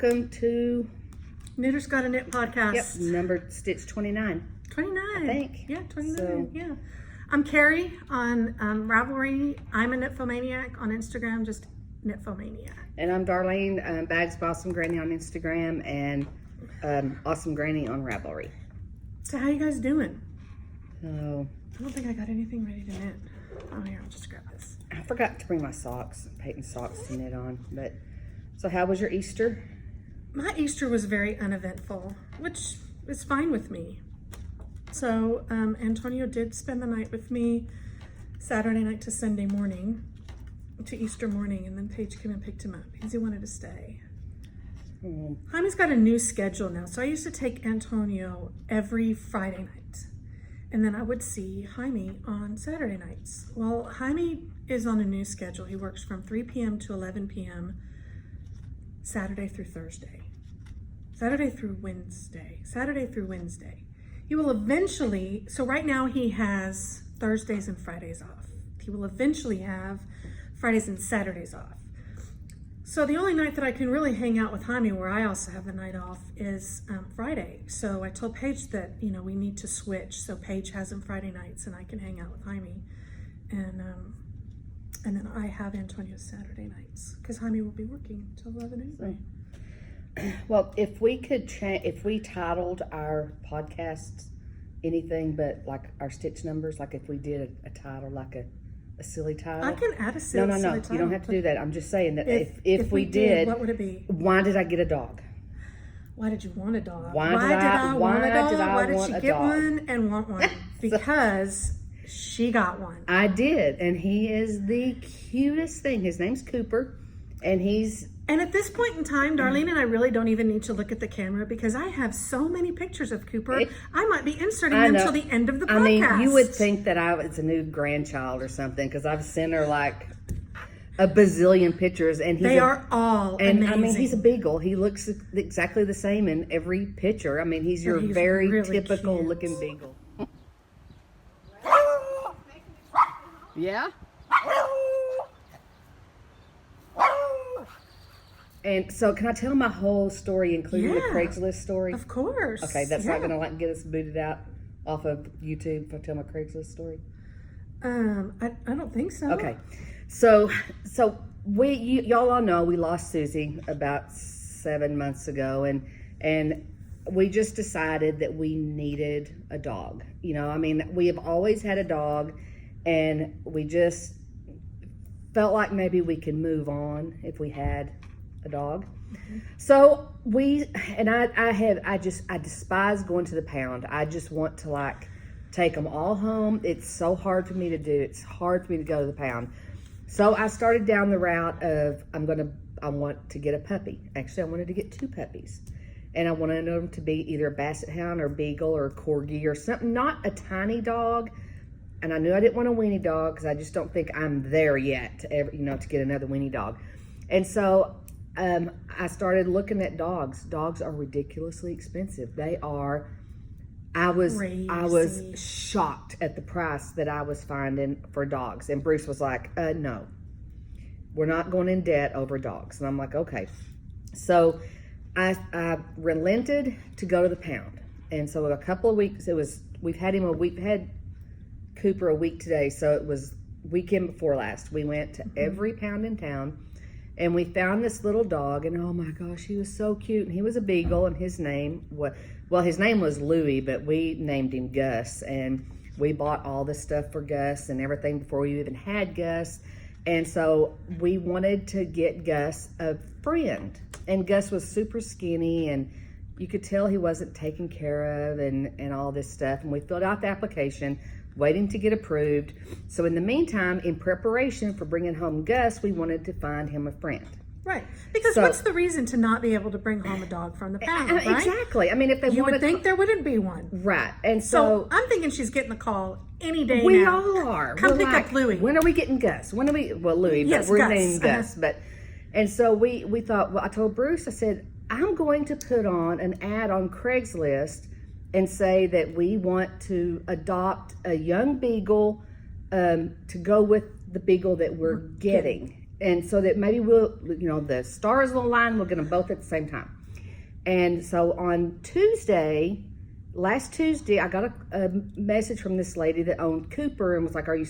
welcome to Knitter's Gotta Knit podcast. Yep, number stitch 29. 29. I think. Yeah, 29. So, yeah. I'm Carrie on Ravelry. I'm a Knitfomaniac on Instagram, just Knitfomaniac. And I'm Darlene, Bags by Awesome Granny on Instagram and Awesome Granny on Ravelry. So how you guys doing? So, I don't think I got anything ready to knit. Oh, here, I'll just grab this. I forgot to bring my socks, Peyton's socks to knit on. But so how was your Easter? My Easter was very uneventful, which is fine with me. So Antonio did spend the night with me Saturday night to Sunday morning, to Easter morning, and then Paige came and picked him up because he wanted to stay. Jaime's got a new schedule now. So I used to take Antonio every Friday night, and then I would see Jaime on Saturday nights. Well, Jaime is on a new schedule. He works from 3 p.m. to 11 p.m. Saturday through Thursday. Saturday through Wednesday. He will eventually, so right now he has Thursdays and Fridays off. He will eventually have Fridays and Saturdays off. So the only night that I can really hang out with Jaime, where I also have the night off, is Friday. So I told Paige that, you know, we need to switch. So Paige has him Friday nights and I can hang out with Jaime. And then I have Antonio's Saturday nights because Jaime will be working till 11 anyway. Well, if we could if we titled our podcast anything but like our stitch numbers, like if we did a title, like a silly title. I can add a silly No. title. You don't have to do that. I'm just saying that if we did, did, what would it be? Why did I get a dog? Why did you want a dog? Why did I want a dog? Why did want she a get dog? one and want one? Because she got one. I did, and he is the cutest thing. His name's Cooper, and he's... And at this point in time, Darlene and I really don't even need to look at the camera because I have so many pictures of Cooper. I might be inserting them till the end of the podcast. I mean, you would think that it's a new grandchild or something because I've sent her like a bazillion pictures, and they are all amazing. I mean, he's a beagle. He looks exactly the same in every picture. I mean, he's your very really typical cute looking beagle. Yeah. And so, can I tell my whole story, including the Craigslist story? Of course. Okay, that's not going to get us booted out off of YouTube if I tell my Craigslist story. I don't think so. Okay, so y'all all know we lost Susie about 7 months ago, and we just decided that we needed a dog. You know, I mean, we have always had a dog, and we just felt like maybe we could move on if we had a dog. So I despise going to the pound. I just want to like take them all home. It's so hard for me to do. It's hard for me to go to the pound. So I started down the route of I want to get a puppy. Actually, I wanted to get 2 puppies, and I wanted them to be either a basset hound or beagle or a corgi or something, not a tiny dog. And I knew I didn't want a weenie dog because I just don't think I'm there yet to get another weenie dog. And so I started looking at dogs. Dogs are ridiculously expensive. They are. I was shocked at the price that I was finding for dogs. And Bruce was like, no, we're not going in debt over dogs. And I'm like, okay. So I relented to go to the pound. And so a couple of weeks, we've had Cooper a week today. So it was weekend before last. We went to every pound in town. And we found this little dog, and oh my gosh, he was so cute. And he was a beagle, and his name was Louie, but we named him Gus. And we bought all the stuff for Gus and everything before we even had Gus. And so we wanted to get Gus a friend. And Gus was super skinny, and you could tell he wasn't taken care of and all this stuff. And we filled out the application, waiting to get approved. So in the meantime, in preparation for bringing home Gus, we wanted to find him a friend. Right. Because what's the reason to not be able to bring home a dog from the pound, right? Exactly. I mean, if you would think there wouldn't be one. Right. And so I'm thinking she's getting a call any day we now. all are. Come pick up Louie. When are we getting Gus? Louie, yes, but we're Gus. naming Gus. And so we thought, I told Bruce, I said, I'm going to put on an ad on Craigslist and say that we want to adopt a young beagle to go with the beagle that we're getting. and so that maybe we'll, the stars will align, we'll get them both at the same time. And so on last Tuesday, I got a message from this lady that owned Cooper and was like, are you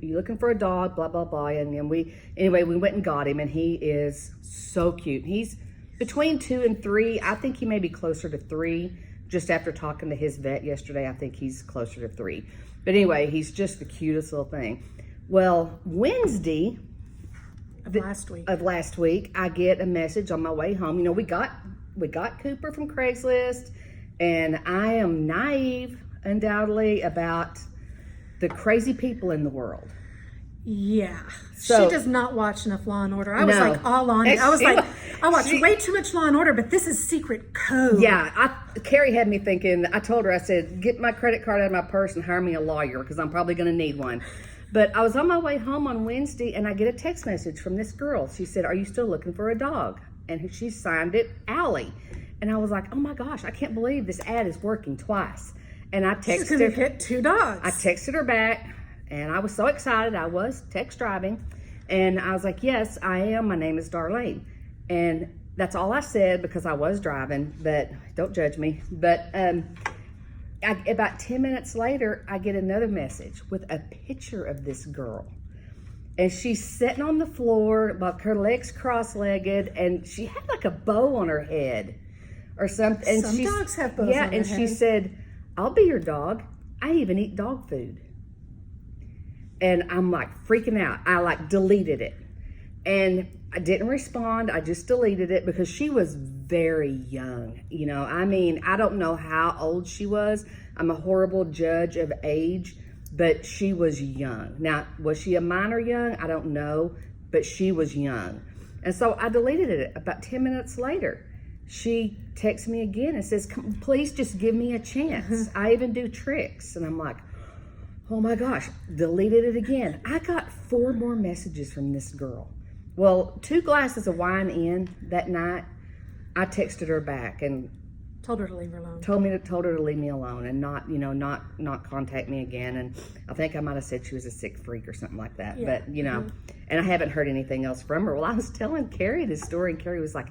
looking for a dog? Blah, blah, blah. And then we went and got him, and he is so cute. He's between 2 and 3. I think he may be closer to 3. Just after talking to his vet yesterday, I think he's closer to 3. But anyway, he's just the cutest little thing. Well, Wednesday of last week, I get a message on my way home. We got Cooper from Craigslist, and I am naive, undoubtedly, about the crazy people in the world. Yeah. So, she does not watch enough Law and Order. I was like all on it. I was like, I watch way too much Law and Order, but this is secret code. Yeah. Carrie had me thinking, I told her, I said, get my credit card out of my purse and hire me a lawyer, because I'm probably going to need one. But I was on my way home on Wednesday, and I get a text message from this girl. She said, are you still looking for a dog? And she signed it Allie. And I was like, oh my gosh, I can't believe this ad is working twice. And I texted She's going to get 2 dogs. I texted her back, and I was so excited. I was text driving, and I was like, yes, I am. My name is Darlene. And that's all I said, because I was driving, but don't judge me. But about 10 minutes later, I get another message with a picture of this girl. And she's sitting on the floor, like her legs cross-legged, and she had like a bow on her head or something. And some dogs have bows on their head. She said, I'll be your dog. I even eat dog food. And I'm like freaking out. I like deleted it. And I didn't respond. I just deleted it because she was very young. I don't know how old she was. I'm a horrible judge of age, but she was young. Now, was she a minor young? I don't know, but she was young. And so I deleted it. About 10 minutes later, she texts me again and says, please just give me a chance. I even do tricks. And I'm like, oh my gosh, deleted it again. I got 4 more messages from this girl. Well, 2 glasses of wine in that night, I texted her back and told her to leave her alone. Told her to leave me alone and not contact me again. And I think I might have said she was a sick freak or something like that. Yeah. But and I haven't heard anything else from her. Well, I was telling Carrie this story, and Carrie was like,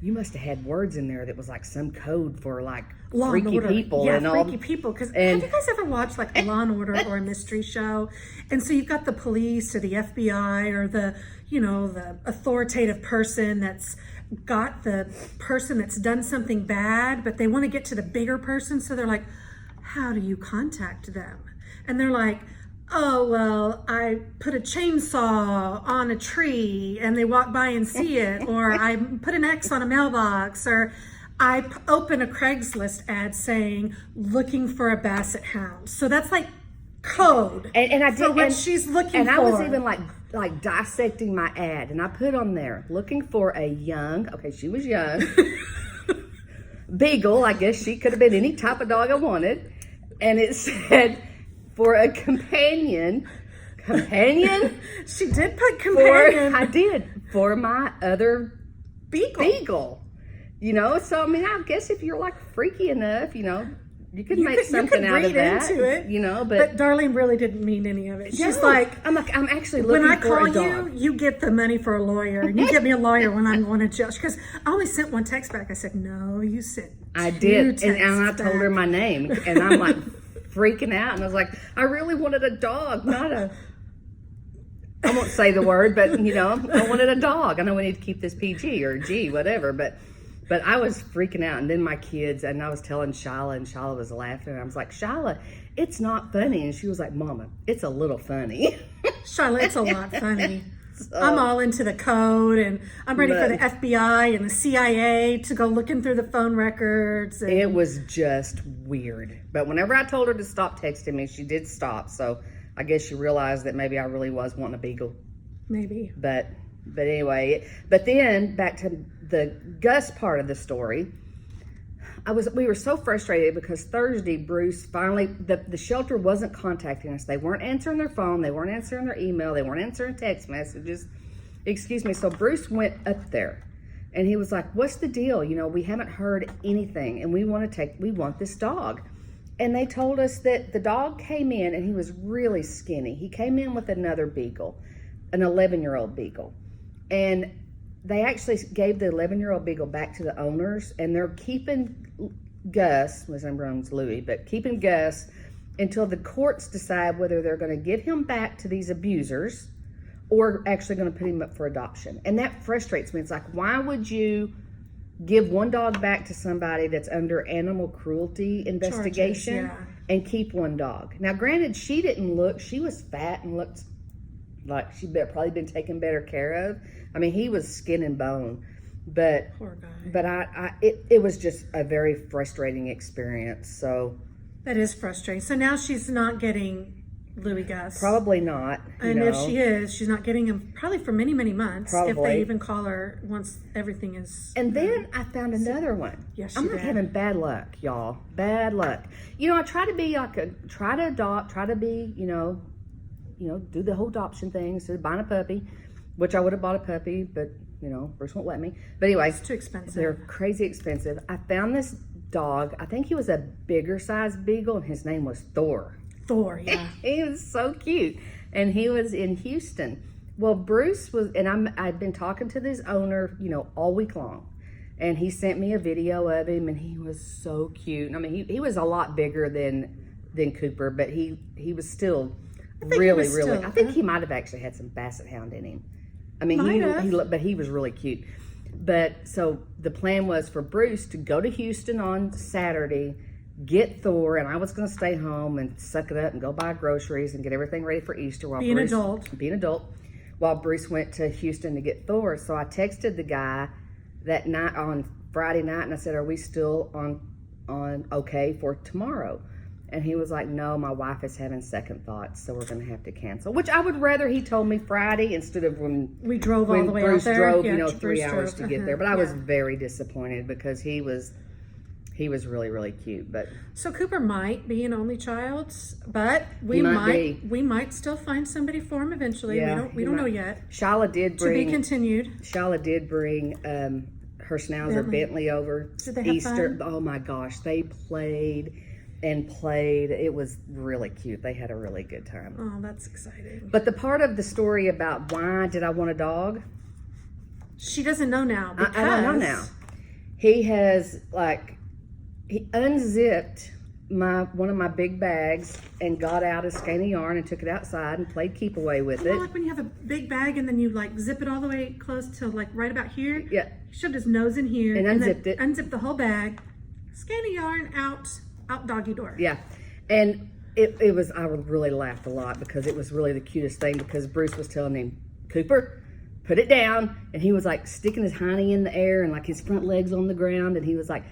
you must have had words in there that was like some code for like Law freaky and people. Yeah, and all. freaky people. Because have you guys ever watched like a Law and Order or a mystery show? And so you've got the police or the FBI or the authoritative person that's got the person that's done something bad, but they want to get to the bigger person. So they're like, how do you contact them? And they're like, oh, well, I put a chainsaw on a tree and they walk by and see it, or I put an X on a mailbox, or I open a Craigslist ad saying, looking for a basset hound. So that's like code and I did for what she's looking for. And I was even like dissecting my ad, and I put on there, looking for a young, okay, she was young, beagle. I guess she could have been any type of dog I wanted. And it said, for a companion. She did put companion. I did, for my other beagle. So I mean, I guess if you're like freaky enough, you could make something out of that. Into it, but Darlene really didn't mean any of it. She's I'm actually looking for a dog. When I call you get the money for a lawyer, and you get me a lawyer when I'm going to jail. Because I only sent 1 text back. I said, no, you sent 2 I did, texts and I told her my name, and I'm like freaking out, and I was like, I really wanted a dog, not a. I won't say the word, but I wanted a dog. I know we need to keep this PG or G, whatever, but I was freaking out. And then my kids, and I was telling Shyla, and Shyla was laughing. And I was like, Shyla, it's not funny. And she was like, Mama, it's a little funny. Shyla, it's a lot funny. I'm all into the code, and I'm ready for the FBI and the CIA to go looking through the phone records. And it was just weird. But whenever I told her to stop texting me, she did stop. So I guess she realized that maybe I really was wanting a beagle. Maybe. But anyway, but then back to the Gus part of the story. We were so frustrated because Thursday, Bruce finally, the shelter wasn't contacting us. They weren't answering their phone. They weren't answering their email. They weren't answering text messages. Excuse me. So Bruce went up there and he was like, what's the deal? We haven't heard anything, and we want this dog. And they told us that the dog came in, and he was really skinny. He came in with another beagle, an 11-year-old beagle. And they actually gave the 11-year-old beagle back to the owners, and they're keeping Gus, his name's Louis, but keeping Gus until the courts decide whether they're going to give him back to these abusers or actually going to put him up for adoption. And that frustrates me. It's like, why would you give one dog back to somebody that's under animal cruelty investigation Charges, and keep one dog? Now, granted, she was fat and looked like she'd probably been taken better care of. I mean, he was skin and bone, but Poor guy. but it was just a very frustrating experience. So That is frustrating. So now she's not getting Louis Gus. probably not. And if she is, she's not getting him probably for many, many months. If Probably. they even call her once everything is. And then I found another one. Yes, I'm you not did. having bad luck, y'all. Bad luck. You know, I try to be try to adopt, try to be, do the whole adoption thing instead of buying a puppy, which I would have bought a puppy, but Bruce won't let me. But anyway, It's too expensive. they're crazy expensive. I found this dog. I think he was a bigger size beagle, and his name was Thor. Thor, yeah. He was so cute, and he was in Houston. Well, Bruce was, and I'd been talking to this owner, all week long, and he sent me a video of him, and he was so cute. I mean, he was a lot bigger than Cooper, but he was still really. I think he might have actually had some Basset Hound in him. I mean, but he was really cute. But so the plan was for Bruce to go to Houston on Saturday, get Thor, and I was going to stay home and suck it up and go buy groceries and get everything ready for Easter while Be an adult. while Bruce went to Houston to get Thor. So I texted the guy that night on Friday night, and I said, "Are we still on okay for tomorrow?" And he was like, "No, my wife is having second thoughts, so we're going to have to cancel." Which I would rather he told me Friday instead of when We drove all the way Bruce out there. drove, Yeah, 3 Bruce hours drove. to get there. But I was Yeah. very disappointed because he was really, really cute. But So Cooper might be an only child, but we He might might still find somebody for him eventually. Yeah, we don't know yet. Shyla did To be bring continued. her schnauzer Bentley over Did they have Easter. fun? Oh my gosh, they played and played. It was really cute. They had a really good time. Oh, that's exciting. But the part of the story about why did I want a dog, She doesn't know now. Because I don't know now. He unzipped one of my big bags and got out a skein of yarn and took it outside and played keep away with it. Like when you have a big bag and then you zip it all the way close to right about here. Yeah. He shoved his nose in here And unzipped it. Unzipped the whole bag. Skein of yarn out doggy door. Yeah. And it was, I really laughed a lot because it was really the cutest thing because Bruce was telling him, "Cooper, put it down." And he was sticking his hiney in the air and his front legs on the ground. And he was like,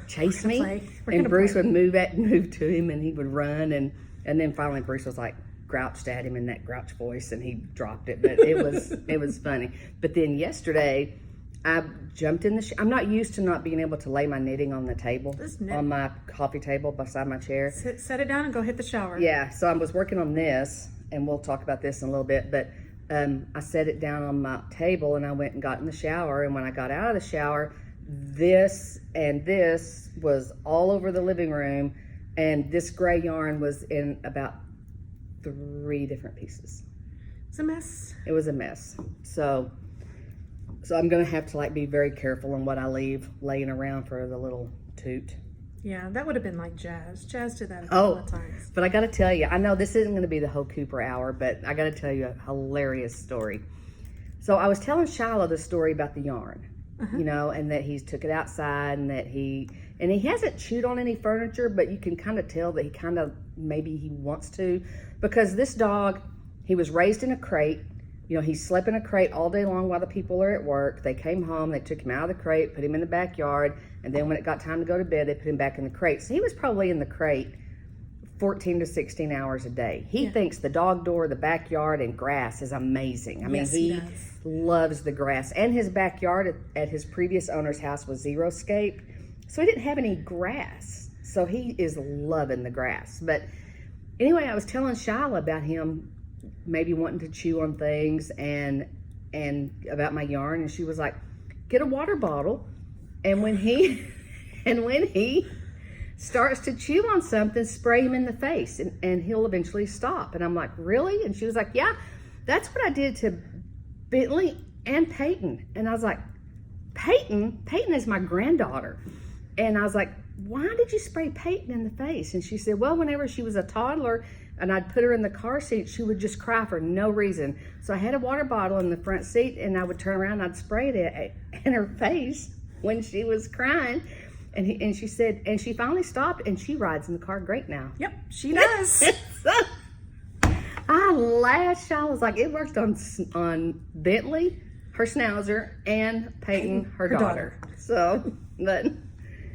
chase me. And Bruce would move to him and he would run. And then finally Bruce was grouched at him in that grouch voice and he dropped it. But it was funny. But then yesterday, I jumped in I'm not used to not being able to lay my knitting on the table, on my coffee table beside my chair. Set it down and go hit the shower. Yeah, so I was working on this, and we'll talk about this in a little bit, but I set it down on my table, and I went and got in the shower, and when I got out of the shower, this was all over the living room, and this gray yarn was in about 3 different pieces. It's a mess. It was a mess. So I'm gonna have to be very careful on what I leave laying around for the little toot. Yeah, that would have been like Jazz. Jazz did that a couple of times. But I gotta tell you, I know this isn't gonna be the whole Cooper hour, but I gotta tell you a hilarious story. So I was telling Shyla the story about the yarn, and that he took it outside and that he hasn't chewed on any furniture, but you can kind of tell that maybe he wants to, because this dog, he was raised in a crate. He slept in a crate all day long while the people are at work. They came home, they took him out of the crate, put him in the backyard, and then when it got time to go to bed, they put him back in the crate. So he was probably in the crate 14 to 16 hours a day. He thinks the dog door, the backyard, and grass is amazing. I mean, he loves the grass. And his backyard at his previous owner's house was xeriscape, so he didn't have any grass. So he is loving the grass. But anyway, I was telling Shyla about him maybe wanting to chew on things and about my yarn, and she was like, "Get a water bottle, and when he starts to chew on something, spray him in the face and he'll eventually stop." And I'm like, "Really?" And she was like, "Yeah, that's what I did to Bentley and Peyton. And I was like, Peyton? Peyton is my granddaughter. And I was like, why did you spray Peyton in the face? And she said, well, whenever she was a toddler and I'd put her in the car seat, she would just cry for no reason. So I had a water bottle in the front seat and I would turn around and I'd spray it in her face when she was crying. And she said, and she finally stopped and she rides in the car great now. Yep, she does. I laughed. I was like, it worked on Bentley, her schnauzer, and Peyton, her daughter. So, but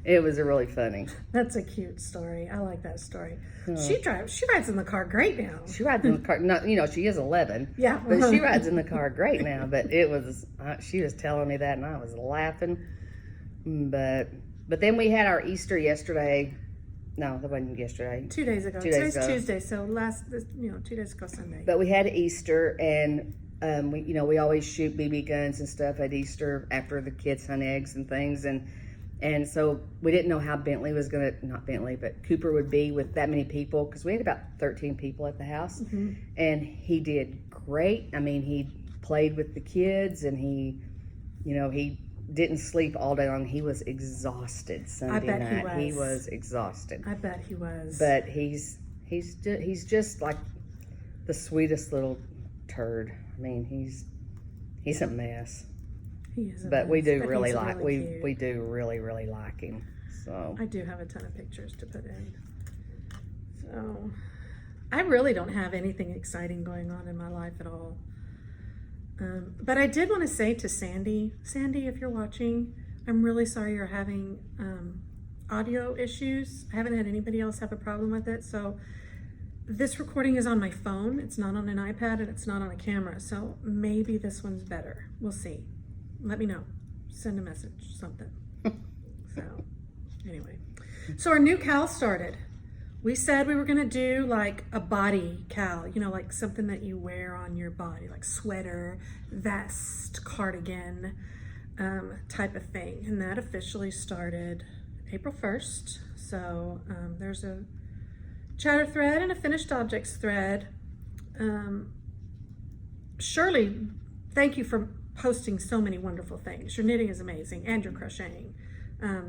it was really funny. That's a cute story. I like that story. She rides in the car great now. She rides in the car. Not, she is 11. Yeah, but she rides in the car great now. But it was. She was telling me that, and I was laughing. But then we had our Easter yesterday. No, that wasn't yesterday. 2 days ago. Today's Tuesday, so 2 days ago Sunday. But we had Easter, and we always shoot BB guns and stuff at Easter after the kids hunt eggs and things, and so we didn't know how Bentley was gonna, not Bentley, but Cooper would be with that many people, because we had about 13 people at the house, and he did great. I mean, he played with the kids, and he didn't sleep all day long. He was exhausted Sunday night. He was exhausted. I bet he was. But he's just like the sweetest little turd. I mean, he's a mess. He is a but mess, we do but really he's like really we do really really like him. So I do have a ton of pictures to put in. So I really don't have anything exciting going on in my life at all. But I did want to say to Sandy, if you're watching, I'm really sorry you're having audio issues. I haven't had anybody else have a problem with it. So this recording is on my phone. It's not on an iPad and it's not on a camera. So maybe this one's better. We'll see. Let me know. Send a message, something. So anyway, so our new cal started. We said we were going to do like a body cal, like something that you wear on your body, like sweater, vest, cardigan, type of thing. And that officially started April 1st. So there's a chatter thread and a finished objects thread. Shirley, thank you for posting so many wonderful things. Your knitting is amazing and your crocheting.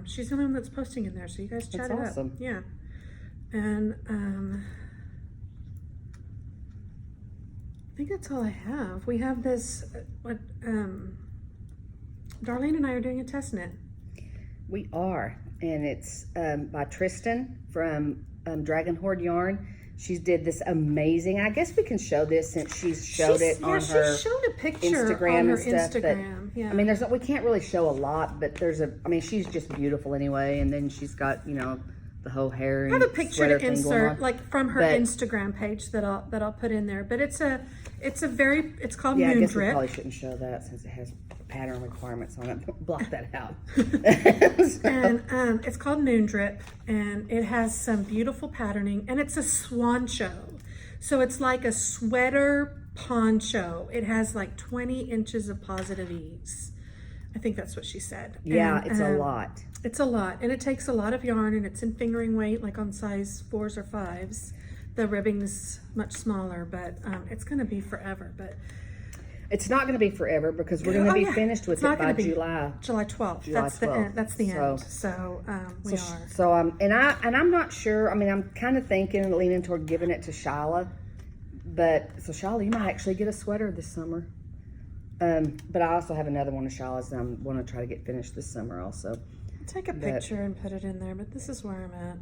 She's the one that's posting in there, so you guys chat it awesome. up. Yeah. And I think that's all I have. We have this, Darlene and I are doing a test knit. we are, and it's by Tristan from Dragon Horde Yarn. She did this amazing. I guess we can show this since she's showed it on her she showed a picture Instagram on her and stuff. Instagram. I mean, we can't really show a lot, but she's just beautiful anyway. And then she's got the whole hair. I and have a picture sweater to thing going insert, on. like from her Instagram page that I'll put in there. But it's called Moon I guess Drip. we probably shouldn't show that since it has pattern requirements on it. Block that out. And it's called Moon Drip, and it has some beautiful patterning, and it's a swancho. So it's like a sweater poncho. It has like 20 inches of positive ease. I think that's what she said. Yeah, and, it's a lot. It's a lot, and it takes a lot of yarn, and it's in fingering weight, like on size 4s or 5s. The ribbing's much smaller, but it's going to be forever. But it's not going to be forever because we're going to be finished with it by July 12th. July That's 12th. the end. That's the end. So we are. So and I'm not sure. I mean, I'm kind of thinking, leaning toward giving it to Shyla. But so Shyla, you might actually get a sweater this summer. But I also have another one of Shyla's that I'm going to try to get finished this summer also. Take a picture and put it in there, but this is where I'm at.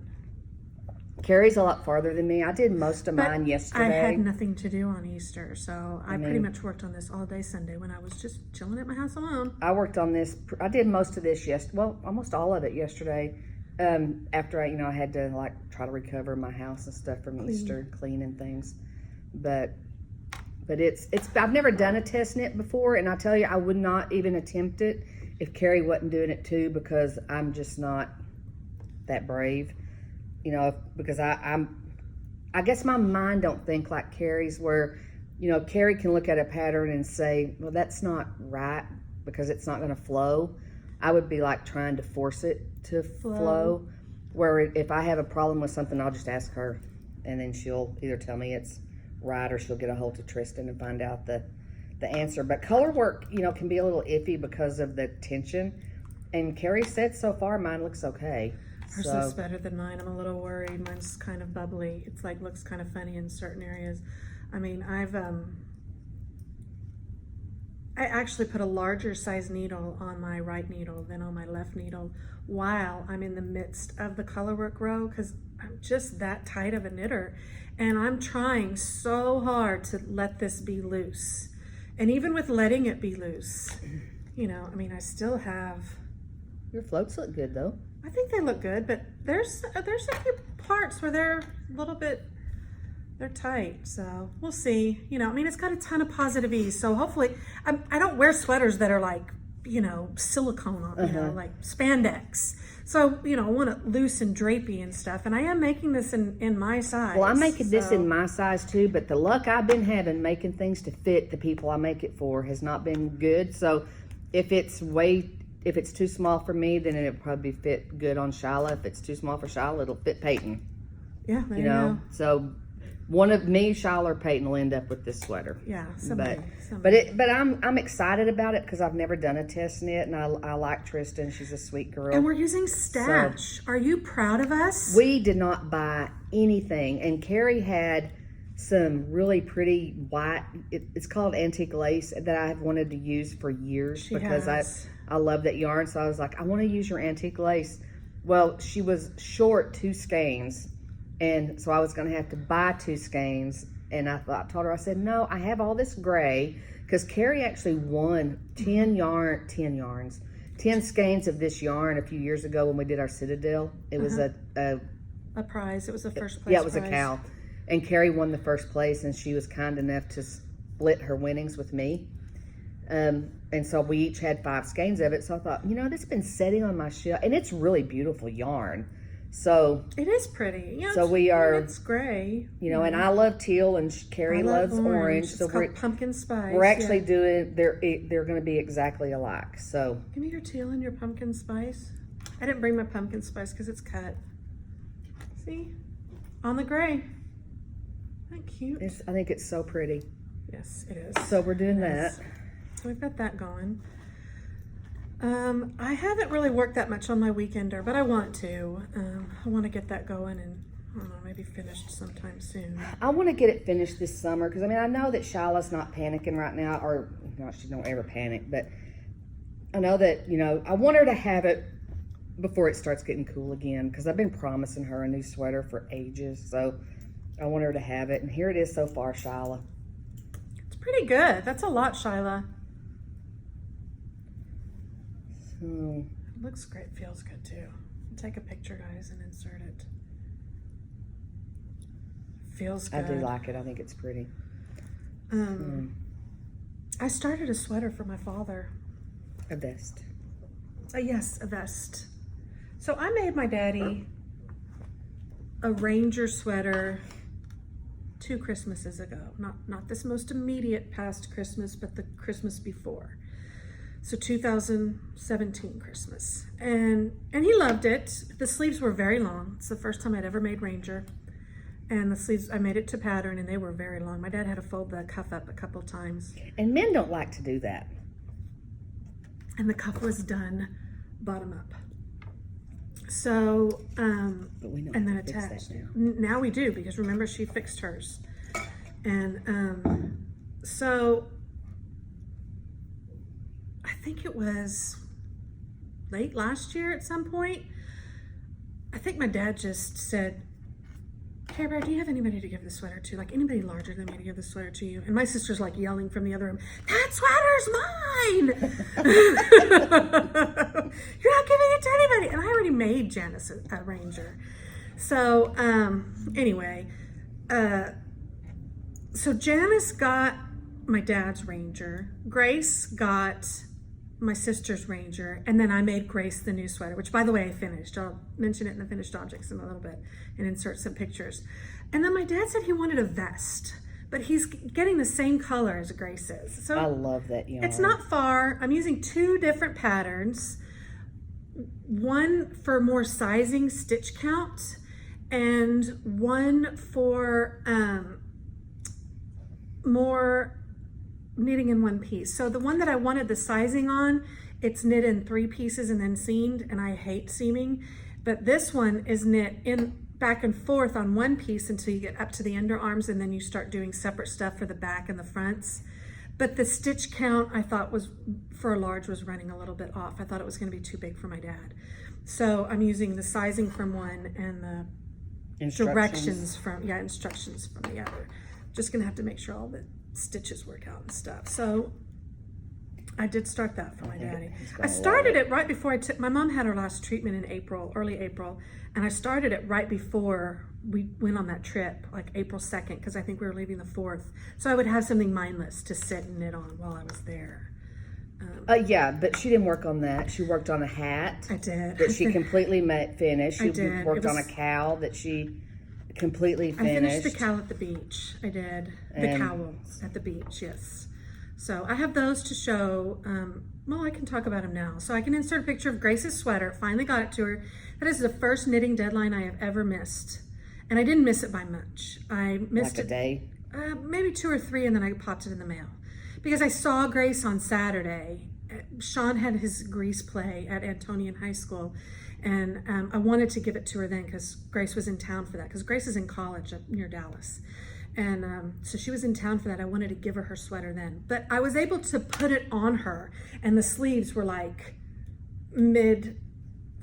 Carrie's a lot farther than me. I did most of mine yesterday. I had nothing to do on Easter, so I pretty much worked on this all day Sunday when I was just chilling at my house alone. I worked on this. I did most of this almost all of it yesterday. After I had to try to recover my house and stuff from Easter, clean and things. But it's I've never done a test knit before, and I tell you, I would not even attempt it if Carrie wasn't doing it too, because I'm just not that brave. Because I guess my mind don't think like Carrie's, where, Carrie can look at a pattern and say, well, that's not right because it's not going to flow. I would be like trying to force it to flow. Where if I have a problem with something, I'll just ask her, and then she'll either tell me it's right or she'll get a hold of Tristan and find out the the answer. But color work, you know, can be a little iffy because of the tension. And Carrie said so far mine looks okay. Hers looks better than mine. I'm a little worried. Mine's kind of bubbly. It's like looks kind of funny in certain areas. I mean, I actually put a larger size needle on my right needle than on my left needle while I'm in the midst of the color work row, because I'm just that tight of a knitter. And I'm trying so hard to let this be loose. And even with letting it be loose, you know, I mean, I still have... Your floats look good though. I think they look good, but there's a few parts where they're a little bit, they're tight. So we'll see. You know, I mean, it's got a ton of positive ease. So hopefully, I don't wear sweaters that are like, you know, silicone on, you know, like spandex. So, you know, I want it loose and drapey and stuff. And I am making this in my size. Well, I'm making this in my size too, but the luck I've been having making things to fit the people I make it for has not been good. So if it's too small for me, then it'll probably fit good on Shyla. If it's too small for Shyla, it'll fit Peyton. Yeah, there you know. So one of me, Shyla, or Peyton will end up with this sweater. Yeah, somebody. But I'm excited about it because I've never done a test knit, and I like Tristan. She's a sweet girl. And we're using Stash. So, are you proud of us? We did not buy anything, and Carrie had some really pretty white. It's called antique lace that I've wanted to use for years because I love that yarn. So I was like, I want to use your antique lace. Well, she was short 2 skeins, and so I was going to have to buy 2 skeins. And I told her, I said, no, I have all this gray, because Carrie actually won 10 skeins of this yarn a few years ago when we did our Citadel. It was a prize. It was a first place. Yeah, it was a cow. And Carrie won the first place, and she was kind enough to split her winnings with me. And so we each had 5 skeins of it. So I thought, you know, this has been sitting on my shelf, and it's really beautiful yarn. So it is pretty. Yeah, so it's gray. You know, and I love teal, and Carrie loves orange. So we're pumpkin spice. We're actually doing. They're going to be exactly alike. So give me your teal and your pumpkin spice. I didn't bring my pumpkin spice because it's cut. See, on the gray. Isn't that cute? I think it's so pretty. Yes, it is. So we're doing that. So we've got that going. I haven't really worked that much on my weekender, but I want to. I want to get that going and, I don't know, maybe finished sometime soon. I want to get it finished this summer because, I mean, I know that Shyla's not panicking right now, or, you know, she don't ever panic, but I know that, you know, I want her to have it before it starts getting cool again, because I've been promising her a new sweater for ages, so I want her to have it, and here it is so far, Shyla. It's pretty good. That's a lot, Shyla. So, it looks great. Feels good too. Take a picture, guys, and insert it. Feels good. I do like it. I think it's pretty. I started a sweater for my father. A vest. Yes, a vest. So I made my daddy a Ranger sweater 2 Christmases ago. Not this most immediate past Christmas, but the Christmas before. So 2017 Christmas. And he loved it. The sleeves were very long. It's the first time I'd ever made Ranger. And the sleeves, I made it to pattern, and they were very long. My dad had to fold the cuff up a couple times. And men don't like to do that. And the cuff was done bottom up. So, but we know and then how to fix attached. that now. Now we do, because remember, she fixed hers. And so I think it was late last year at some point. I think my dad just said, "Hey, Bear, do you have anybody to give the sweater to? Like anybody larger than me to give the sweater to you?" And my sister's like yelling from the other room, "That sweater's mine! You're not giving it to anybody." And I already made Janice a Ranger. So anyway, so Janice got my dad's Ranger. Grace got my sister's Ranger, and then I made Grace the new sweater, which, by the way, I finished. I'll mention it in the finished objects in a little bit and insert some pictures. And then my dad said he wanted a vest, but he's getting the same color as Grace's. So I love that yarn. It's not far. I'm using 2 different patterns, one for more sizing stitch count, and one for more knitting in one piece. So the one that I wanted the sizing on, it's knit in 3 pieces and then seamed, and I hate seaming. But this one is knit in back and forth on one piece until you get up to the underarms, and then you start doing separate stuff for the back and the fronts. But the stitch count I thought was, for a large, was running a little bit off. I thought it was gonna be too big for my dad. So I'm using the sizing from one and the directions from, instructions from the other. Just gonna have to make sure all the stitches work out and stuff. So I did start that for my daddy. I started it right before my mom had her last treatment in April, early April, and I started it right before we went on that trip, like April 2nd, because I think we were leaving the 4th. So I would have something mindless to sit and knit on while I was there. Yeah, but she didn't work on that. She worked on a hat. I did. That she completely finished. She I did. worked on a cowl that she completely finished. I finished the cowl at the beach. I did. The cowl at the beach, yes. So I have those to show. Well, I can talk about them now. So I can insert a picture of Grace's sweater. Finally got it to her. That is the first knitting deadline I have ever missed. And I didn't miss it by much. I missed like a day? Maybe 2 or 3, and then I popped it in the mail. Because I saw Grace on Saturday. Sean had his Grease play at Antonian High School. And I wanted to give it to her then because Grace was in town for that. Because Grace is in college up near Dallas. And so she was in town for that. I wanted to give her sweater then. But I was able to put it on her. And the sleeves were like mid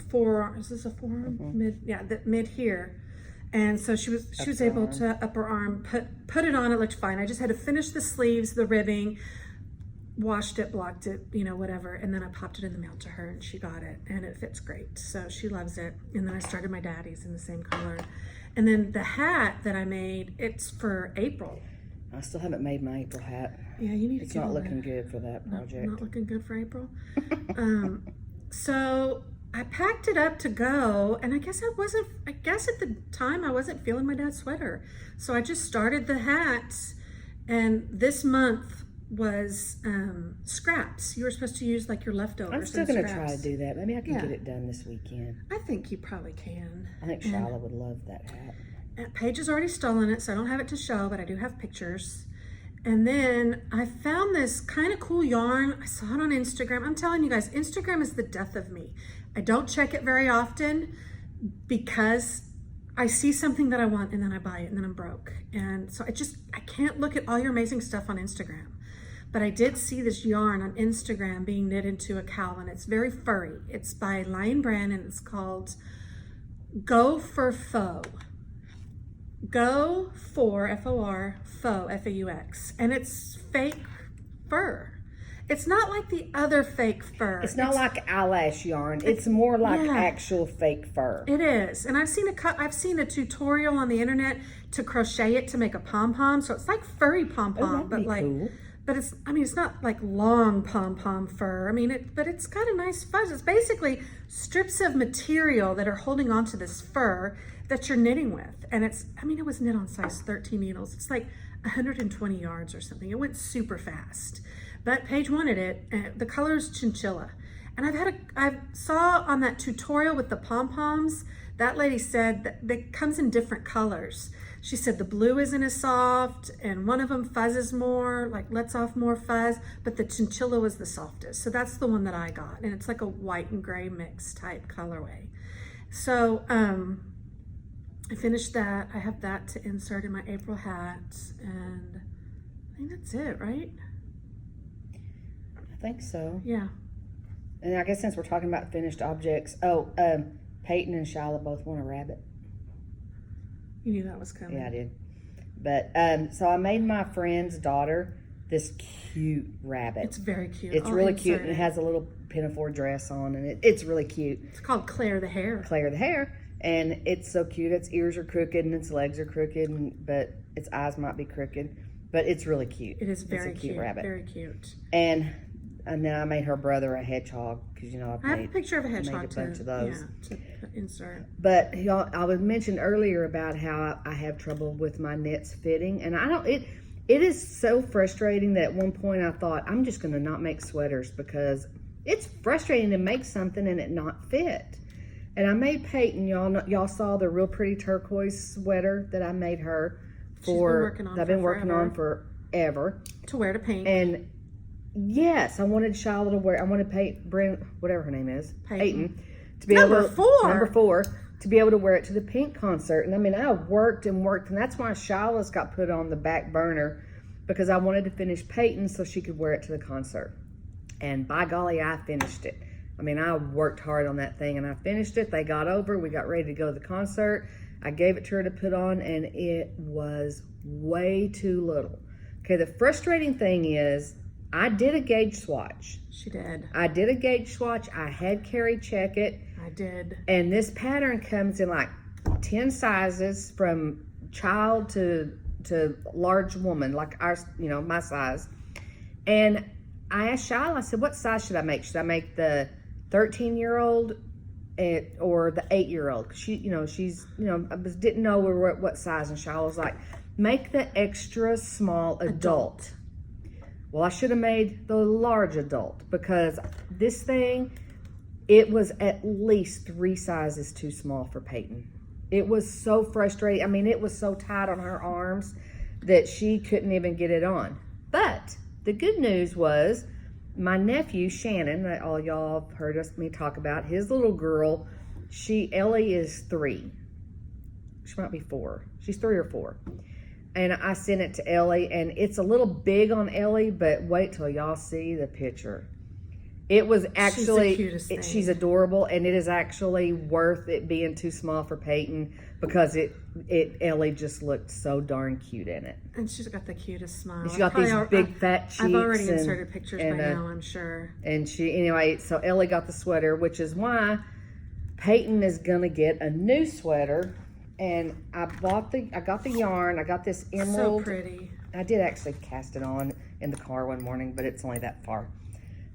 forearm. Is this a forearm? Mm-hmm. Mid here. And so she was able to upper arm, put it on. It looked fine. I just had to finish the sleeves, the ribbing, washed it, blocked it, whatever. And then I popped it in the mail to her and she got it. And it fits great. So she loves it. And then I started my daddy's in the same color. And then the hat that I made, it's for April. I still haven't made my April hat. Yeah, you need to. It's not looking good for that project. Not looking good for April. So I packed it up to go, and I guess at the time I wasn't feeling my dad's sweater. So I just started the hats, and this month was scraps. You were supposed to use like your leftovers. I'm still going to try to do that. Maybe I can get it done this weekend. I think you probably can. I think Shyla would love that hat. Paige has already stolen it, so I don't have it to show, but I do have pictures. And then I found this kind of cool yarn. I saw it on Instagram. I'm telling you guys, Instagram is the death of me. I don't check it very often because I see something that I want and then I buy it and then I'm broke. And so I can't look at all your amazing stuff on Instagram. But I did see this yarn on Instagram being knit into a cowl, and it's very furry. It's by Lion Brand, and it's called Go for Faux. Go for, F-O-R, faux, F-A-U-X. And it's fake fur. It's not like the other fake fur. It's not like eyelash yarn. It's more like actual fake fur. It is. And I've seen a tutorial on the internet to crochet it to make a pom-pom. So it's like furry pom-pom, but like cool. But it's not like long pom-pom fur. But it's got a nice fuzz. It's basically strips of material that are holding onto this fur that you're knitting with. And it was knit on size 13 needles. It's like 120 yards or something. It went super fast. But Paige wanted it. The color is chinchilla. And I saw on that tutorial with the pom-poms, that lady said that it comes in different colors. She said the blue isn't as soft, and one of them fuzzes more, like lets off more fuzz, but the chinchilla was the softest. So that's the one that I got, and it's like a white and gray mix type colorway. So I finished that. I have that to insert in my April hat, and I think that's it, right? I think so. Yeah. And I guess since we're talking about finished objects, Peyton and Shyla both want a rabbit. You knew that was coming. Yeah, I did. But so I made my friend's daughter this cute rabbit. It's very cute. It's really cute, and it has a little pinafore dress on, and it's really cute. It's called Claire the Hare. Claire the Hare, and it's so cute. Its ears are crooked and its legs are crooked, but its eyes might be crooked. But it's really cute. It is very it's a cute rabbit. Very cute. And then I made her brother a hedgehog because I have a picture of a hedgehog made a bunch of those. Yeah, to insert. But y'all, I was mentioned earlier about how I have trouble with my knits fitting, and it is so frustrating that at one point I thought I'm just going to not make sweaters because it's frustrating to make something and it not fit. And I made Peyton, y'all saw the real pretty turquoise sweater that I made her for. I've been working on for forever. To wear to pink. And yes, I wanted Shiloh to wear. I wanted Brent, whatever her name is, Peyton, to be Number able to, 4. Number 4, to be able to wear it to the Pink concert. And I mean, I worked, and that's why Shiloh's got put on the back burner, because I wanted to finish Peyton so she could wear it to the concert. And by golly, I finished it. I mean, I worked hard on that thing, and I finished it. They got over. We got ready to go to the concert. I gave it to her to put on, and it was way too little. Okay, the frustrating thing is, I did a gauge swatch. She did. I did a gauge swatch. I had Carrie check it. I did. And this pattern comes in like 10 sizes, from child to large woman, like our, my size. And I asked Shiloh, I said, what size should I make? Should I make the 13-year-old or the 8-year-old? She, she's, I just didn't know what size. And Shiloh was like, make the extra small adult. Well, I should have made the large adult, because this thing, it was at least 3 sizes too small for Peyton. It was so frustrating. I mean, it was so tight on her arms that she couldn't even get it on. But the good news was, my nephew, Shannon, that all y'all have heard me talk about, his little girl, Ellie is 3. She might be 4. She's 3 or 4. And I sent it to Ellie, and it's a little big on Ellie, but wait till y'all see the picture. It was actually, she's the cutest thing. She's adorable, and it is actually worth it being too small for Peyton, because Ellie just looked so darn cute in it. And she's got the cutest smile. And she got these big fat cheeks. I've already inserted pictures by now, I'm sure. And so Ellie got the sweater, which is why Peyton is gonna get a new sweater. And I got the yarn. I got this emerald. So pretty. I did actually cast it on in the car one morning, but it's only that far.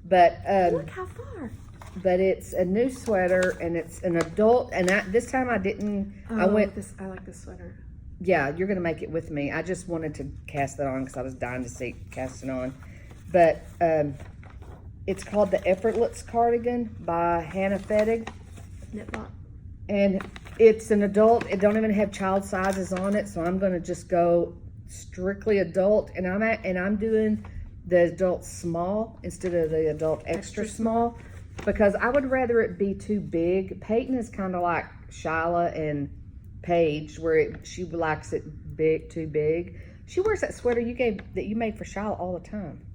But look how far. But it's a new sweater, and it's an adult. And this time I didn't. I like this sweater. Yeah, you're gonna make it with me. I just wanted to cast it on because I was dying to see cast it on. But it's called the Effortless Cardigan by Hannah Fettig. Knitbot. And it's an adult. It don't even have child sizes on it, so I'm going to just go strictly adult. And I'm doing the adult small instead of the adult extra small, because I would rather it be too big. Peyton is kind of like Shiloh and Paige, where she likes it too big. She wears that sweater you made for Shiloh all the time.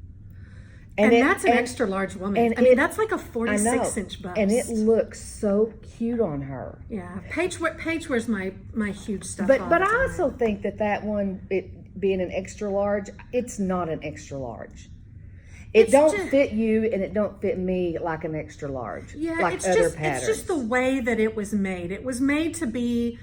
And that's an extra large woman. I mean, that's like a 46-inch bust. And it looks so cute on her. Yeah, Paige wears my huge stuff. But I also think that one, it being an extra large, it's not an extra large. It don't fit you, and it don't fit me like an extra large. Yeah, like other patterns. It's just the way that it was made. It was made to be.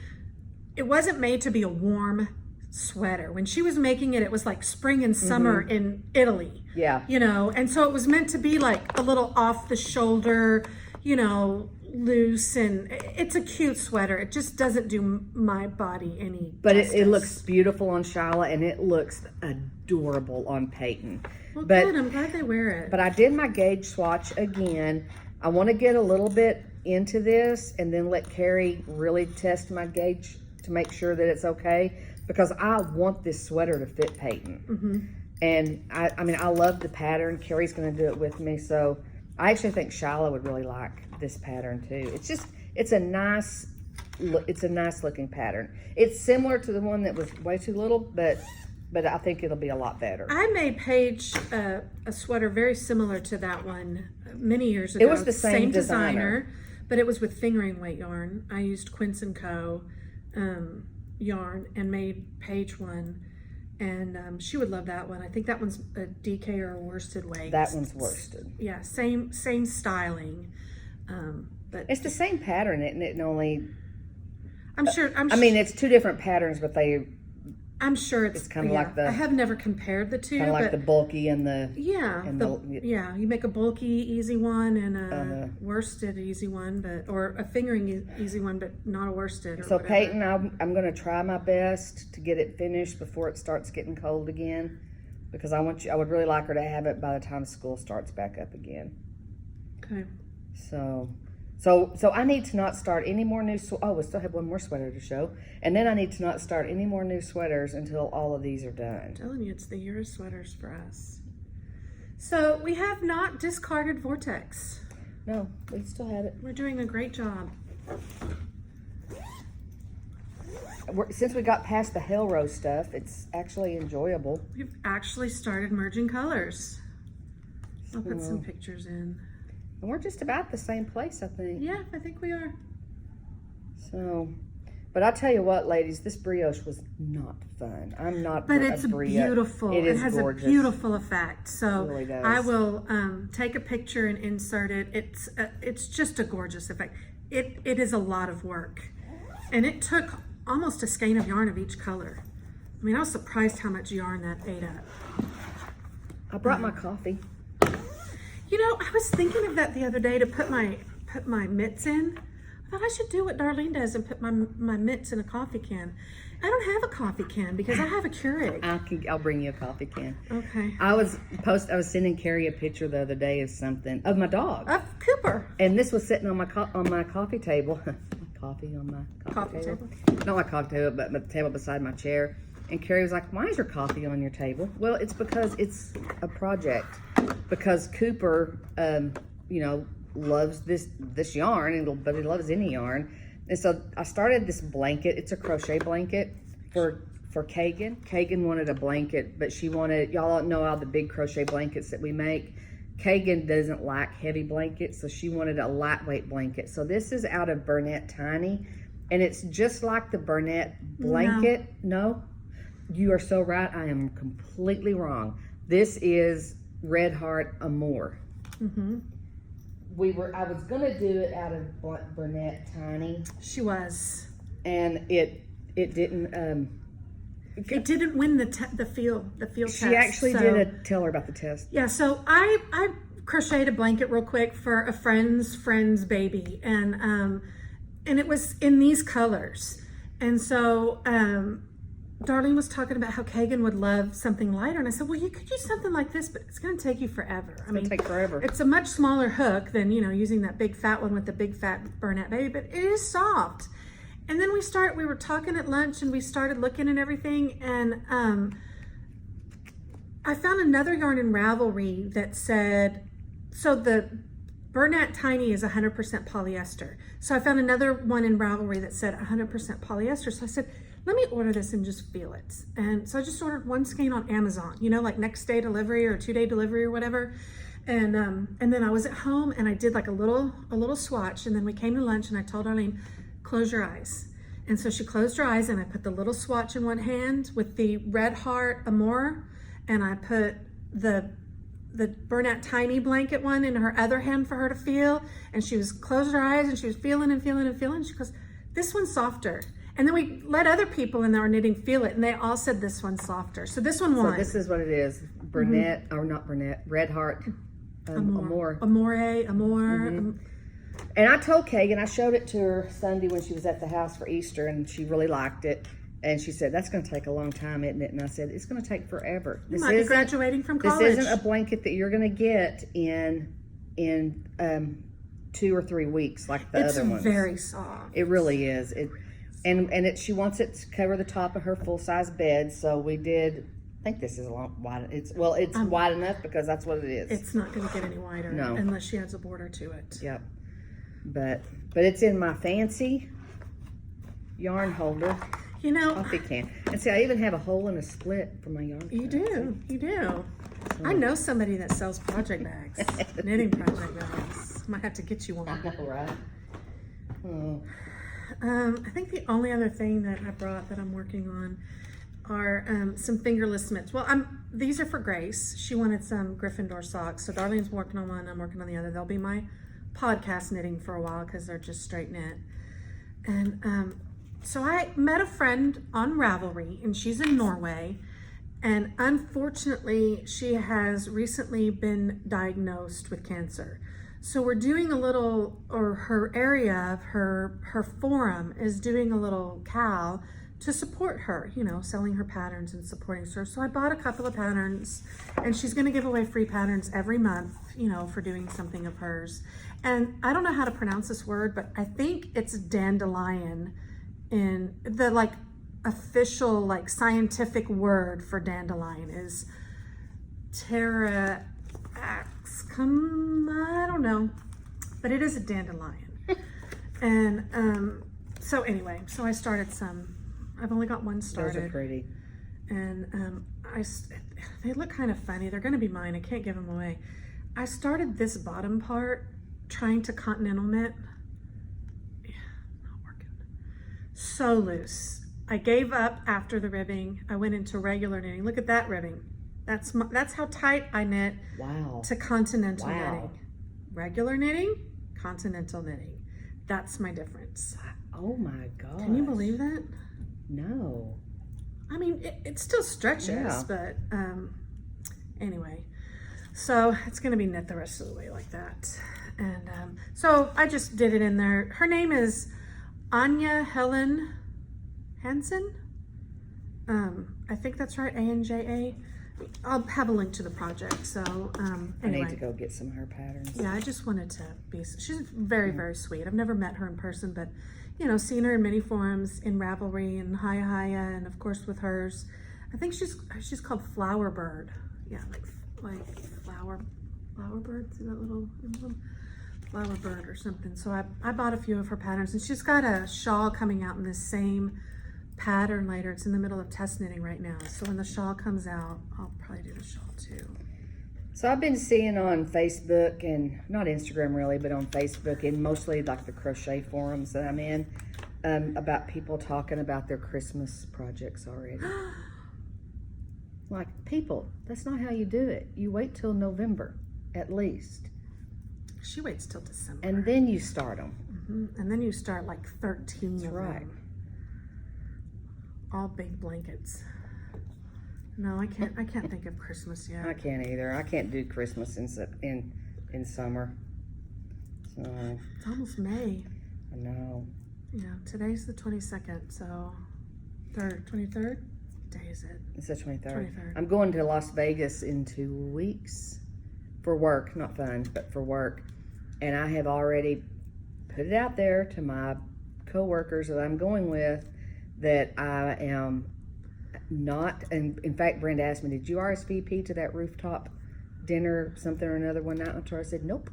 It wasn't made to be a warm sweater. When she was making it, it was like spring and summer in Italy. Yeah. And so it was meant to be like a little off the shoulder, loose, and it's a cute sweater. It just doesn't do my body any But it looks beautiful on Shiloh, and it looks adorable on Peyton. Well, good. I'm glad they wear it. But I did my gauge swatch again. I want to get a little bit into this and then let Carrie really test my gauge to make sure that it's okay, because I want this sweater to fit Peyton. And I mean, I love the pattern. Carrie's going to do it with me, so I actually think Shiloh would really like this pattern too. It's a nice looking pattern. It's similar to the one that was way too little, but I think it'll be a lot better. I made Paige a sweater very similar to that one many years ago. It was the same designer, but it was with fingering weight yarn. I used Quince & Co. Yarn and made Paige one, and she would love that one. I think that one's a DK or a worsted weight. That one's worsted. Yeah, same styling, but it's the same pattern, isn't it? Only I'm sure. I mean, it's two different patterns, but I'm sure it's kind of like the. I have never compared the two. Kind of like the bulky and the. Yeah, you make a bulky easy one and a worsted easy one, or a fingering easy one, but not a worsted. So Peyton, I'm going to try my best to get it finished before it starts getting cold again, because I would really like her to have it by the time school starts back up again. Okay. So So I need to not start any more new. Oh, we still have one more sweater to show, and then I need to not start any more new sweaters until all of these are done. I'm telling you, it's the year of sweaters for us. So we have not discarded Vortex. No, we still have it. We're doing a great job. Since we got past the Hell Rose stuff, it's actually enjoyable. We've actually started merging colors. I'll put some pictures in. And we're just about the same place, I think. Yeah, I think we are. So, but I tell you what, ladies, this brioche was not fun. I'm not. But it's beautiful. It is has gorgeous. a beautiful effect. So It really does. I will take a picture and insert it. It's just a gorgeous effect. It is a lot of work, and it took almost a skein of yarn of each color. I mean, I was surprised how much yarn that ate up. I brought my coffee. You know, I was thinking of that the other day to put my mitts in. I thought I should do what Darlene does and put my mitts in a coffee can. I don't have a coffee can because I have a Keurig. I'll bring you a coffee can. Okay. I was sending Carrie a picture the other day of my dog. Of Cooper. And this was sitting on my coffee table. Coffee on my coffee table. Not my coffee table, but the table beside my chair. And Carrie was like, "Why is your coffee on your table?" Well, it's because it's a project. Because Cooper, loves this yarn, but he loves any yarn. And so I started this blanket. It's a crochet blanket for Kagan. Kagan wanted a blanket, but she wanted, y'all know all the big crochet blankets that we make. Kagan doesn't like heavy blankets, so she wanted a lightweight blanket. So this is out of Burnett Tiny, and it's just like the Burnett blanket. No, you are so right. I am completely wrong. This is Red Heart Amour. Mm-hmm. I was gonna do it out of Burnett Tiny. She was, and it didn't. It didn't win the field test. She actually did tell her about the test. Yeah, so I crocheted a blanket real quick for a friend's baby, and it was in these colors, and so Darlene was talking about how Kagan would love something lighter, and I said, well, you could use something like this, but it's going to take you forever. It's going to take forever. It's a much smaller hook than, using that big fat one with the big fat Burnett baby, but it is soft. And then we were talking at lunch, and we started looking at everything, and I found another yarn in Ravelry that said, so the Burnett Tiny is 100% polyester. So I found another one in Ravelry that said 100% polyester. So I said, let me order this and just feel it. And so I just ordered one skein on Amazon, like next day delivery or 2-day delivery or whatever. And then I was at home and I did like a little swatch, and then we came to lunch and I told Darlene, close your eyes. And so she closed her eyes, and I put the little swatch in one hand with the Red Heart Amour, and I put the Burnett Tiny blanket one in her other hand for her to feel. And she was closed her eyes and she was feeling and feeling and feeling. She goes, this one's softer. And then we let other people in our knitting feel it, and they all said this one's softer. So this one won. So this is what it is. Burnett, or not Burnett, Red Heart Amour. Amour. And I told Kagan, I showed it to her Sunday when she was at the house for Easter, and she really liked it. And she said, that's going to take a long time, isn't it? And I said, it's going to take forever. You might be graduating from college. This isn't a blanket that you're going to get in 2 or 3 weeks like the other ones. It's very soft. It really is. She wants it to cover the top of her full-size bed, so we did. I think this is wide. It's wide enough because that's what it is. It's not going to get any wider, unless she adds a border to it. Yep. But it's in my fancy yarn holder. Coffee can. And see, I even have a hole and a split for my yarn. You do. So. I know somebody that sells project bags, knitting project bags. Might have to get you one. I know, right? Oh. I think the only other thing that I brought that I'm working on are some fingerless mitts. Well, these are for Grace. She wanted some Gryffindor socks. So Darlene's working on one, I'm working on the other. They'll be my podcast knitting for a while because they're just straight knit. And so I met a friend on Ravelry, and she's in Norway. And unfortunately, she has recently been diagnosed with cancer. So we're doing her area of her forum is doing a little cow to support her, you know, selling her patterns and supporting her. So I bought a couple of patterns, and she's going to give away free patterns every month, you know, for doing something of hers. And I don't know how to pronounce this word, but I think it's dandelion in the like official like scientific word for dandelion is I don't know, but it is a dandelion. And so anyway, so I started some. I've only got one started. Those are pretty. And they look kind of funny. They're going to be mine. I can't give them away. I started this bottom part trying to continental knit. Yeah, not working. So loose. I gave up after the ribbing. I went into regular knitting. Look at that ribbing. That's how tight I knit. Wow. To continental knitting. Regular knitting, continental knitting. That's my difference. Oh my God. Can you believe that? No. I mean, it still stretches, Yeah. but anyway. So it's going to be knit the rest of the way like that. And so I just did it in there. Her name is Anja Helen Hansen. I think that's right, A-N-J-A. I'll have a link to the project. So I anyway. need to go get some of her patterns. Yeah, I just wanted to be, she's very, very sweet. I've never met her in person, but, you know, seen her in many forums, in Ravelry and Hiya, and of course with hers. I think she's called Flower Bird. Yeah, like flower bird, see that little emblem? Flower Bird or something. So I bought a few of her patterns, and she's got a shawl coming out in this same pattern later. It's in the middle of test knitting right now. So when the shawl comes out, I'll probably do the shawl too. So I've been seeing on Facebook, and not Instagram really, but on Facebook and mostly like the crochet forums that I'm in, about people talking about their Christmas projects already. Like, people, that's not how you do it. You wait till November, at least. She waits till December. And then you start them. Mm-hmm. And then you start like 13 That's of right. them. All big blankets. No, I can't think of Christmas yet. I can't either. I can't do Christmas in summer. So, It's almost May. I know. Yeah, today's the 22nd, so 23rd? What day is it? It's the 23rd. 23rd. I'm going to Las Vegas in 2 weeks for work, not fun, but for work. And I have already put it out there to my coworkers that I'm going with that I am not, and in fact, Brenda asked me, did you RSVP to that rooftop dinner, something or another one night? And I said, nope.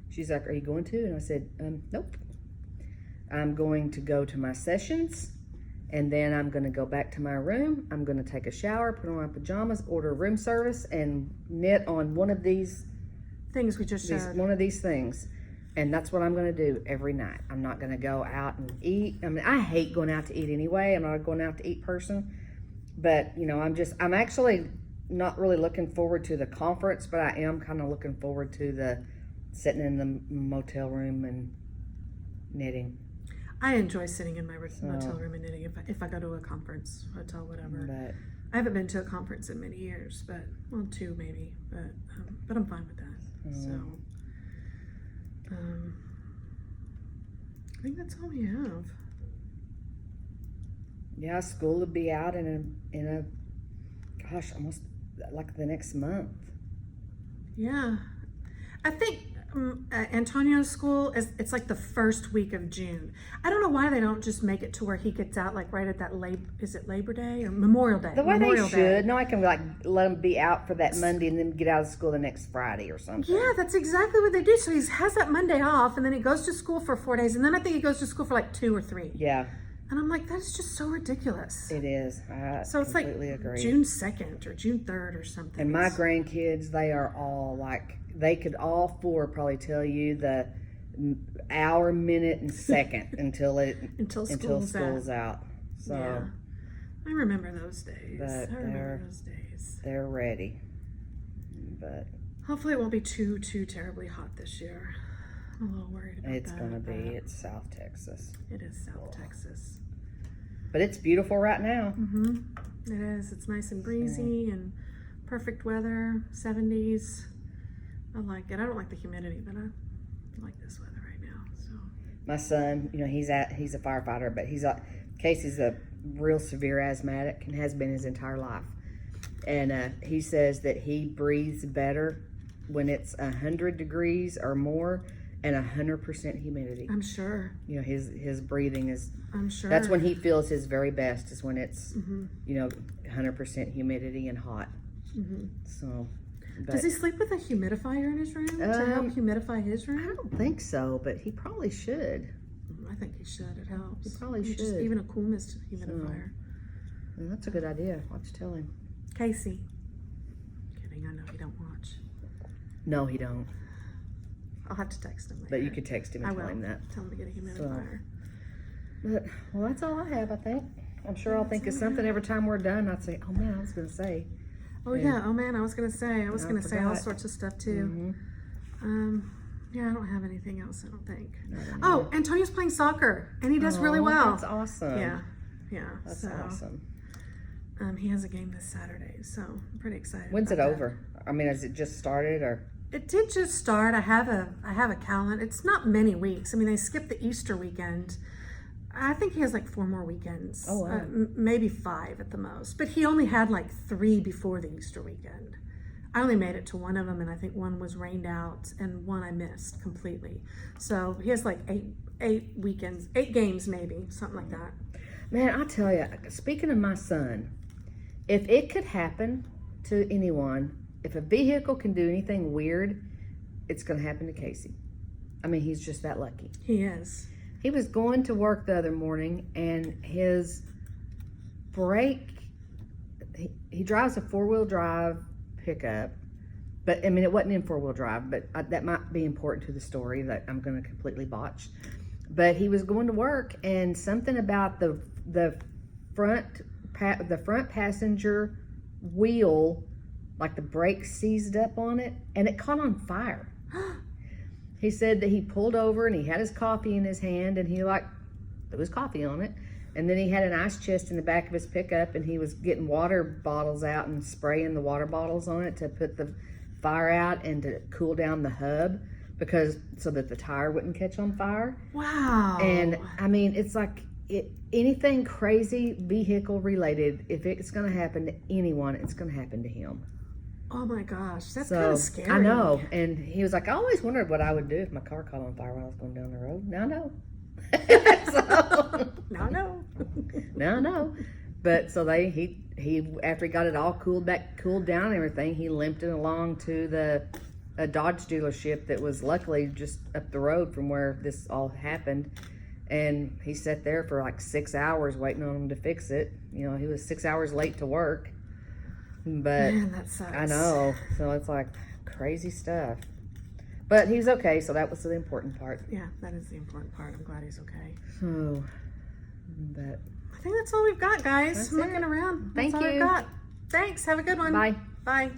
She's like, are you going to? And I said, nope. I'm going to go to my sessions, and then I'm going to go back to my room. I'm going to take a shower, put on my pajamas, order room service, and knit on one of these Things we just showed. one of these things. And that's what I'm going to do every night. I'm not going to go out and eat. I mean, I hate going out to eat anyway. I'm not a going out to eat person. But, you know, I'm actually not really looking forward to the conference, but I am kind of looking forward to the sitting in the motel room and knitting. I enjoy sitting in my motel room and knitting if I go to a conference, hotel, whatever. But I haven't been to a conference in many years, but, well, 2 maybe, but I'm fine with that. So, I think that's all we have. yeah, school will be out in a gosh, almost like the next month. Yeah. I think Antonio's school it's like the first week of June. I don't know why they don't just make it to where he gets out like right at that is it Labor Day or Memorial Day? The way Memorial they Day. should. No, I can like let them be out for that Monday and then get out of school the next Friday or something. Yeah, that's exactly what they do. So he has that Monday off, and then he goes to school for 4 days, and then I think he goes to school for like 2 or 3. Yeah, And I'm like, that's just so ridiculous. it is. I So it's like completely agree. June 2nd or June 3rd or something. And my grandkids, they are all like, they could all 4 probably tell you the hour, minute, and second until school's out. So yeah. I remember those days. But I remember those days. they're ready. But Hopefully it won't be too terribly hot this year. I'm a little worried about it's that. gonna be. but It's South Texas, It is South Texas. but it's beautiful right now. Mm-hmm. It is. It's nice and breezy and perfect weather. 70s. I like it. I don't like the humidity, but I like this weather right now. So My son, you know, he's a firefighter, but he's Casey's a real severe asthmatic and has been his entire life. And he says that he breathes better when it's 100 degrees or more and 100% humidity. I'm sure. You know, his breathing is, I'm sure. that's when he feels his very best, is when it's, 100% humidity and hot. So. But, does he sleep with a humidifier in his room to help humidify his room? I don't think so, but he probably should. I think he should. It helps. He probably should. Just even a cool mist humidifier. Well, that's a good idea. I'll just tell him. Casey. Kidding. I know he don't watch. No, he don't. I'll have to text him later. But you could text him and tell him that. Tell him to get a humidifier. But, well, that's all I have, I think. I'm sure I'll think of something every time we're done. I'd say, oh man, I was going to say. Oh yeah. Oh man, I was gonna say all forgot. sorts of stuff too. Yeah, I don't have anything else. I don't think. No. Oh, Antonio's playing soccer, and he does really well. That's awesome. Yeah. That's awesome. He has a game this Saturday, so I'm pretty excited. When's it about over? I mean, has it just started or? It did just start. I have a calendar. It's not many weeks. I mean, they skipped the Easter weekend. I think he has like 4 more weekends. Oh, wow. Maybe 5 at the most. But he only had like 3 before the Easter weekend. I only made it to one of them, and I think one was rained out, and one I missed completely. So he has like 8 weekends, 8 games maybe, something like that. Man, I tell you, speaking of my son, if it could happen to anyone, if a vehicle can do anything weird, it's going to happen to Casey. I mean, he's just that lucky. He is. He was going to work the other morning, and his brake, he drives a 4-wheel drive pickup, but I mean, it wasn't in 4-wheel drive, but that might be important to the story that I'm going to completely botch. But he was going to work, and something about the front passenger wheel, like the brake seized up on it, and it caught on fire. He said that he pulled over and he had his coffee in his hand, and there was coffee on it. And then he had an ice chest in the back of his pickup, and he was getting water bottles out and spraying the water bottles on it to put the fire out and to cool down the hub, so that the tire wouldn't catch on fire. Wow. And I mean, it's like anything crazy vehicle related, if it's going to happen to anyone, it's going to happen to him. Oh my gosh, that's kind of scary. I know. And he was like, I always wondered what I would do if my car caught on fire when I was going down the road. Now I know. Now I know. Now I know. But so he after he got it all cooled down and everything, he limped it along to a Dodge dealership that was luckily just up the road from where this all happened. And he sat there for like 6 hours waiting on him to fix it. You know, he was 6 hours late to work. But man, that sucks. I know. So it's like crazy stuff. But he's okay, so that was the important part. Yeah, that is the important part. I'm glad he's okay. So, but I think that's all we've got, guys. That's I'm it. looking around. Thank That's all you. I've got. Thanks. Have a good one. Bye. Bye.